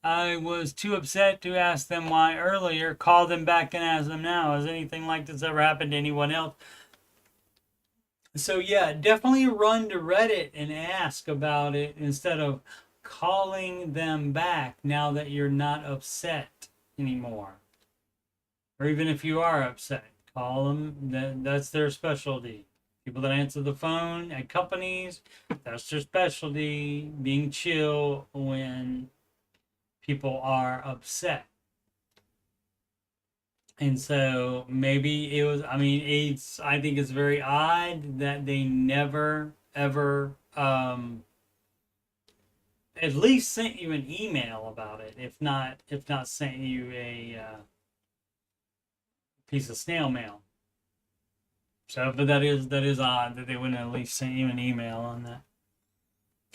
I was too upset to ask them why earlier. Call them back and ask them now. Has anything like this ever happened to anyone else? So yeah, definitely run to Reddit and ask about it instead of calling them back now that you're not upset anymore. Or even if you are upset, call them. That's their specialty. People that answer the phone at companies, that's their specialty, being chill when people are upset. And so maybe it was, I mean, I think it's very odd that they never, ever, at least sent you an email about it. If not sent you a piece of snail mail. So, but that is odd that they wouldn't at least send you an email on that.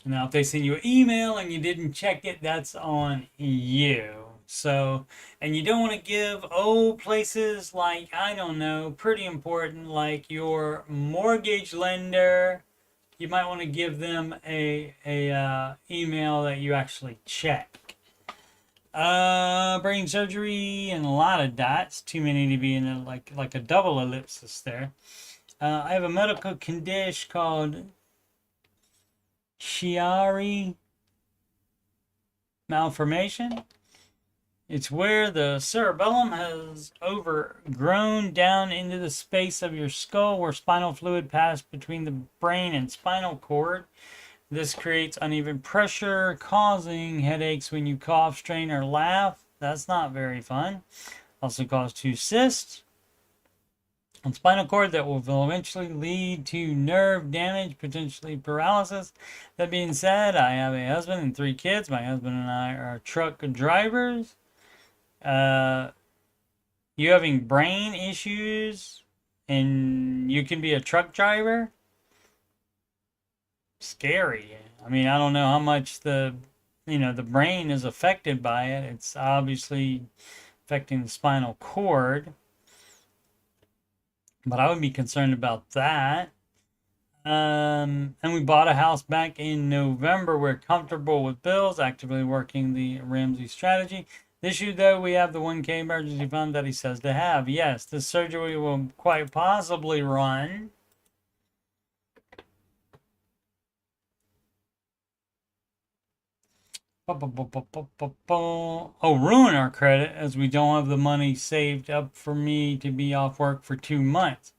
Now, if they send you an email and you didn't check it, that's on you. So, and you don't want to give places like, I don't know, pretty important, like your mortgage lender. You might want to give them a email that you actually check. Brain surgery and a lot of dots. Too many to be in a, like a double ellipsis there. I have a medical condition called Chiari malformation. It's where the cerebellum has overgrown down into the space of your skull where spinal fluid passed between the brain and spinal cord. This creates uneven pressure, causing headaches when you cough, strain, or laugh. That's not very fun. Also cause 2 cysts on spinal cord that will eventually lead to nerve damage, potentially paralysis. That being said, I have a husband and 3 kids. My husband and I are truck drivers. You having brain issues and you can be a truck driver? Scary. I mean, I don't know how much the brain is affected by it. It's obviously affecting the spinal cord. But I would be concerned about that. And we bought a house back in November. We're comfortable with bills, actively working the Ramsey strategy. This year, though, we have the 1K emergency fund that he says to have. Yes, the surgery will quite possibly run. Ruin our credit as we don't have the money saved up for me to be off work for 2 months.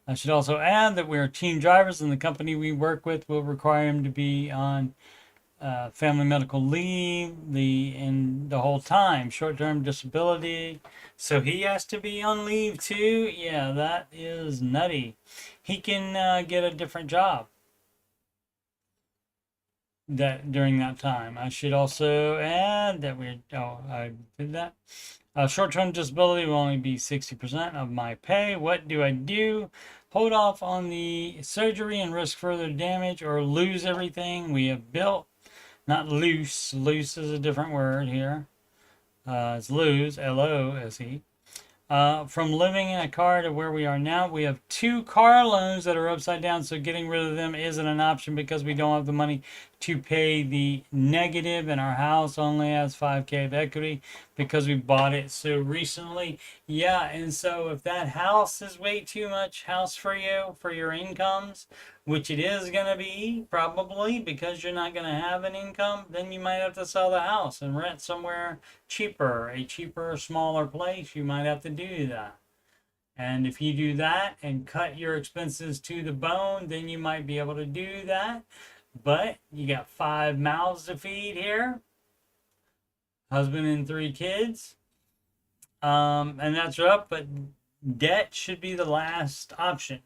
I should also add that we are team drivers and the company we work with will require him to be on family medical leave the whole time, short-term disability. So he has to be on leave too? Yeah, that is nutty. He can get a different job during that time. I should also add that I did that. Short-term disability will only be 60% of my pay. What do I do? Hold off on the surgery and risk further damage or lose everything we have built. Not loose. Loose is a different word here. It's lose, Lose. From living in a car to where we are now, we have 2 car loans that are upside down, so getting rid of them isn't an option because we don't have the money to pay the negative, and our house only has 5K of equity because we bought it so recently. Yeah, and so if that house is way too much house for you, for your incomes, which it is going to be probably because you're not going to have an income, then you might have to sell the house and rent somewhere cheaper, a cheaper, smaller place. You might have to do that. And if you do that and cut your expenses to the bone, then you might be able to do that. But you got 5 mouths to feed here, husband and 3 kids, and that's rough. But debt should be the last option,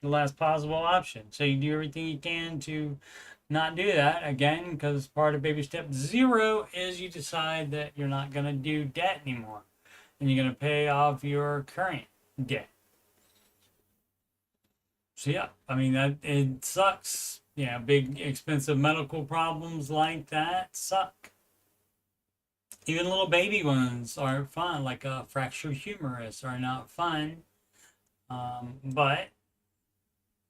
the last possible option. So you do everything you can to not do that again, because part of baby step 0 is you decide that you're not going to do debt anymore and you're going to pay off your current debt. So yeah, I mean that it sucks. Yeah, big expensive medical problems like that suck. Even little baby ones aren't fun, like a fractured humerus are not fun. But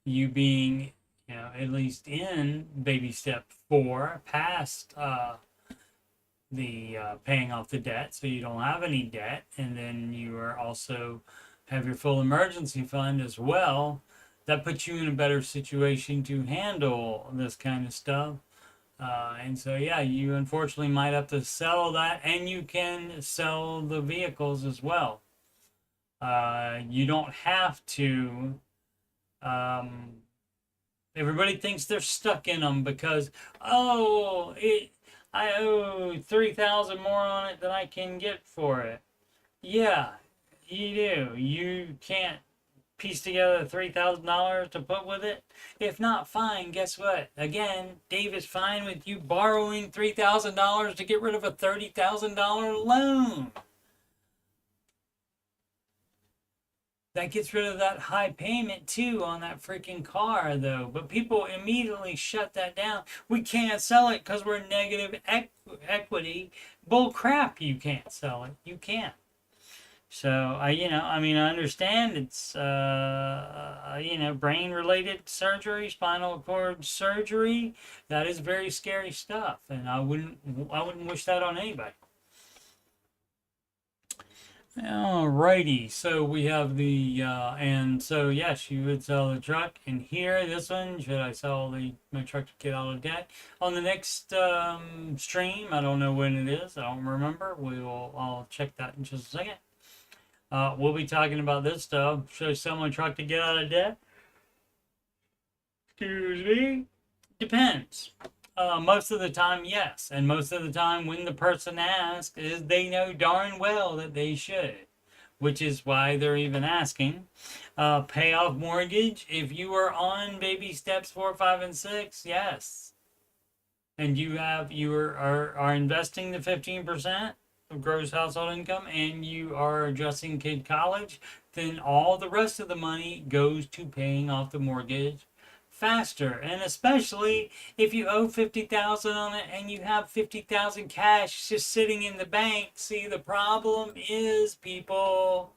you being, at least in baby step 4, past the paying off the debt, so you don't have any debt, and then you are also have your full emergency fund as well. That puts you in a better situation to handle this kind of stuff. And so, yeah, you unfortunately might have to sell that, and you can sell the vehicles as well. You don't have to. Um, Everybody thinks they're stuck in them because, oh, I owe 3,000 more on it than I can get for it. Yeah, you do. You can't piece together $3,000 to put with it. If not, fine. Guess what? Again, Dave is fine with you borrowing $3,000 to get rid of a $30,000 loan. That gets rid of that high payment too on that freaking car, though. But people immediately shut that down. We can't sell it because we're negative equity. Bull crap! You can't sell it. You can't. So I understand it's brain-related surgery, spinal cord surgery. That is very scary stuff, and I wouldn't wish that on anybody. Alrighty, so we have the and so yes, you would sell the truck. And here, this one, should I sell my truck to get out of debt? On the next stream, I don't know when it is. I don't remember. I'll check that in just a second. We'll be talking about this stuff. Should I sell my truck to get out of debt? Excuse me. Depends. Most of the time, yes. And most of the time, when the person asks, is they know darn well that they should, which is why they're even asking. Pay off mortgage. If you are on baby steps 4, 5, and 6, yes. And you are investing the 15% of gross household income, and you are addressing kid college, then all the rest of the money goes to paying off the mortgage faster. And especially if you owe 50,000 on it and you have 50,000 cash just sitting in the bank. See, the problem is, people,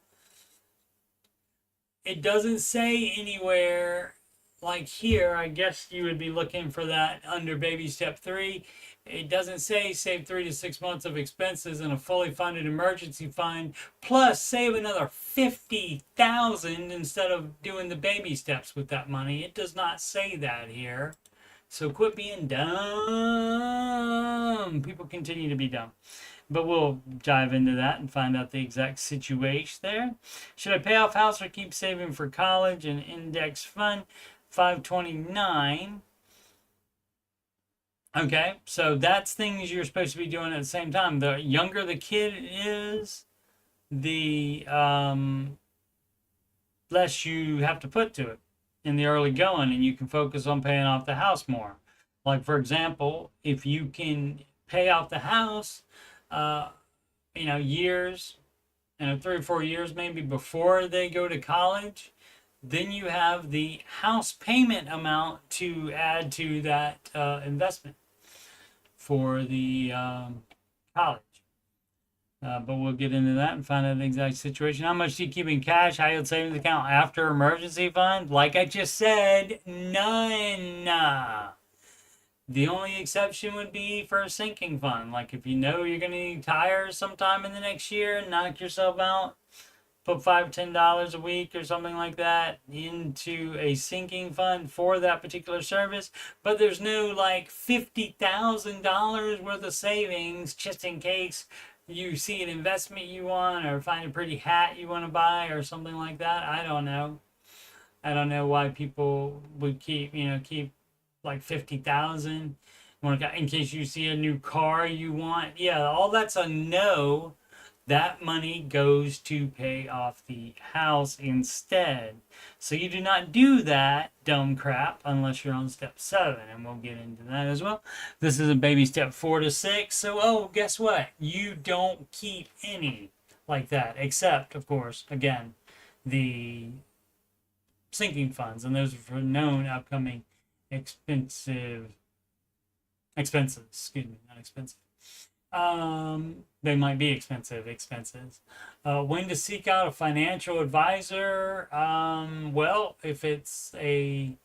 it doesn't say anywhere, like here. I guess you would be looking for that under baby step 3. It doesn't say save 3 to 6 months of expenses in a fully funded emergency fund, plus save another 50,000 instead of doing the baby steps with that money. It does not say that here. So quit being dumb. People continue to be dumb. But we'll dive into that and find out the exact situation there. Should I pay off house or keep saving for college and index fund? 529. Okay, so that's things you're supposed to be doing at the same time. The younger the kid is, the less you have to put to it in the early going, and you can focus on paying off the house more. Like, for example, if you can pay off the house, years, 3 or 4 years maybe before they go to college, then you have the house payment amount to add to that investment for the college. But we'll get into that and find out the exact situation. How much do you keep in cash, high yield savings account after emergency fund? Like I just said, none. The only exception would be for a sinking fund. Like if you know you're going to need tires sometime in the next year, knock yourself out, put $5, $10 a week or something like that into a sinking fund for that particular service. But there's no like $50,000 worth of savings just in case you see an investment you want, or find a pretty hat you want to buy or something like that. I don't know. I don't know why people would keep like 50,000 in case you see a new car you want. Yeah, all that's a no. That money goes to pay off the house instead. So you do not do that dumb crap unless you're on step 7, and we'll get into that as well. This is a baby step 4 to 6. So, guess what? You don't keep any like that, except, of course, again, the sinking funds, and those are for known upcoming expenses. Excuse me, not expensive. They might be expensive expenses. When to seek out a financial advisor? Well, if it's an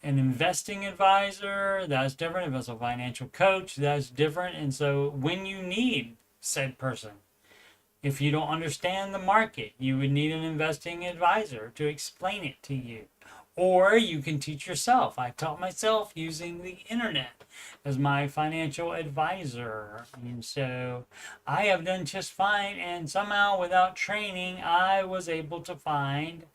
investing advisor, that's different. If it's a financial coach, that's different. And so when you need said person, if you don't understand the market, you would need an investing advisor to explain it to you. Or you can teach yourself. I taught myself using the internet as my financial advisor. And so I have done just fine. And somehow, without training, I was able to find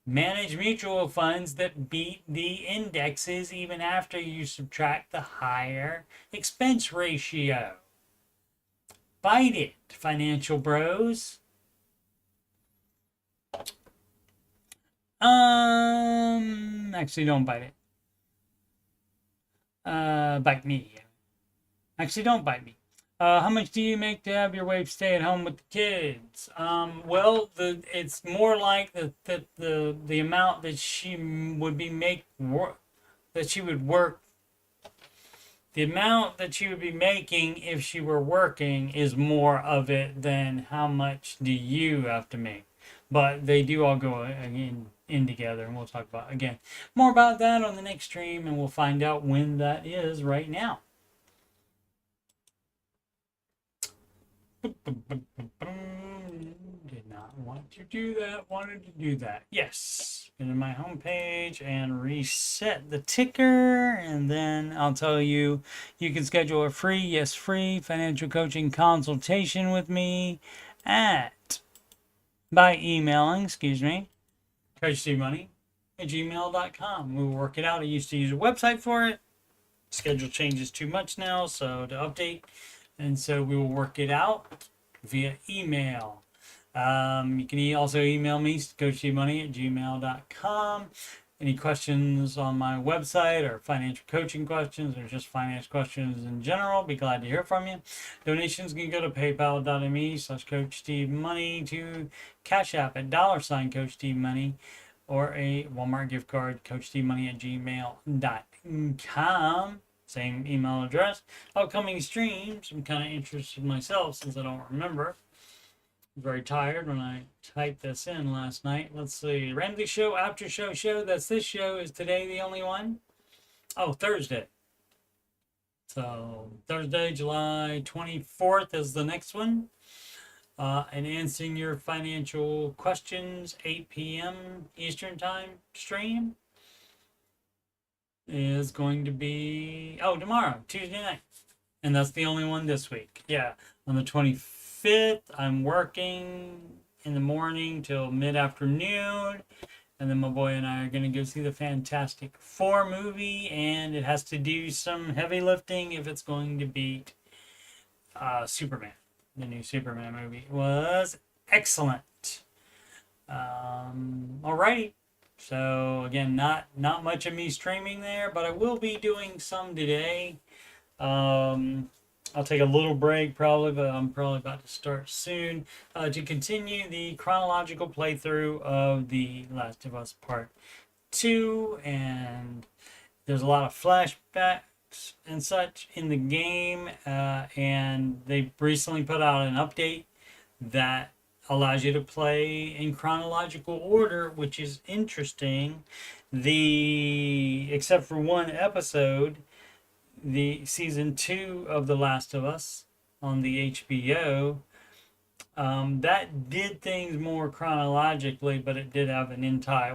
managed mutual funds that beat the indexes even after you subtract the higher expense ratio. Bite it, financial bros. Actually, don't bite it. Bite me. Actually, don't bite me. How much do you make to have your wife stay at home with the kids? Well, it's more like the amount that she would be that she would work. The amount that she would be making if she were working is more of it than how much do you have to make. But they do all go in together, and we'll talk about again more about that on the next stream, and we'll find out when that is right now. Did not want to do that, wanted to do that. Yes. Go to my homepage and reset the ticker, and then I'll tell you you can schedule a free financial coaching consultation with me by emailing, coachstevemoney@gmail.com. We'll work it out. I used to use a website for it. Schedule changes too much now, so to update. And so we will work it out via email. You can also email me, coachstevemoney@gmail.com. Any questions on my website or financial coaching questions or just finance questions in general, be glad to hear from you. Donations can go to paypal.me/coachstevemoney, to CashApp at $CoachSteveMoney, or a Walmart gift card, coachstevemoney@gmail.com. Same email address. Upcoming streams, I'm kind of interested myself since I don't remember. I'm very tired when I typed this in last night. Let's see. Ramsey show, Aftershow show. That's this show. Is today the only one? Oh, Thursday. So Thursday, July 24th is the next one. And answering your financial questions, 8 p.m. Eastern Time stream is going to be tomorrow, Tuesday night, and that's the only one this week. Yeah, on the 25th I'm working in the morning till mid-afternoon, and then my boy and I are going to go see the Fantastic Four movie, and it has to do some heavy lifting if it's going to beat Superman. The new Superman movie was excellent. Alrighty. So again, not much of me streaming there, but I will be doing some today. I'll take a little break probably, but I'm probably about to start soon to continue the chronological playthrough of The Last of Us Part 2. And there's a lot of flashbacks and such in the game, and they recently put out an update that allows you to play in chronological order, which is interesting. Except for one episode, the season 2 of The Last of Us on the HBO, that did things more chronologically, but it did have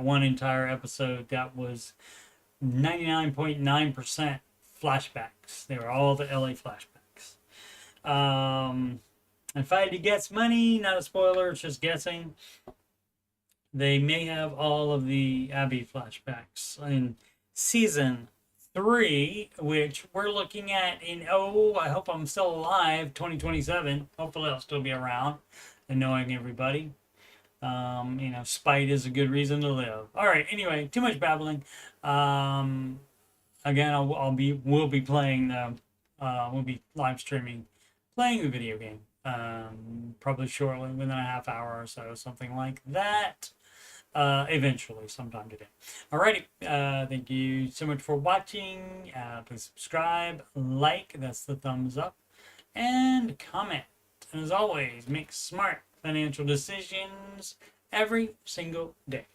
one entire episode that was 99.9% flashbacks. They were all the LA flashbacks. If I had to guess money, not a spoiler, it's just guessing, they may have all of the Abby flashbacks in season 3, which we're looking at in, I hope I'm still alive, 2027. Hopefully I'll still be around and knowing everybody. Spite is a good reason to live. All right, anyway, too much babbling. Again, we'll be playing we'll be live streaming, playing the video game. Probably shortly, within a half hour or so, something like that. eventually, sometime today. Alrighty, thank you so much for watching. Please subscribe, like, that's the thumbs up, and comment. And as always, make smart financial decisions every single day.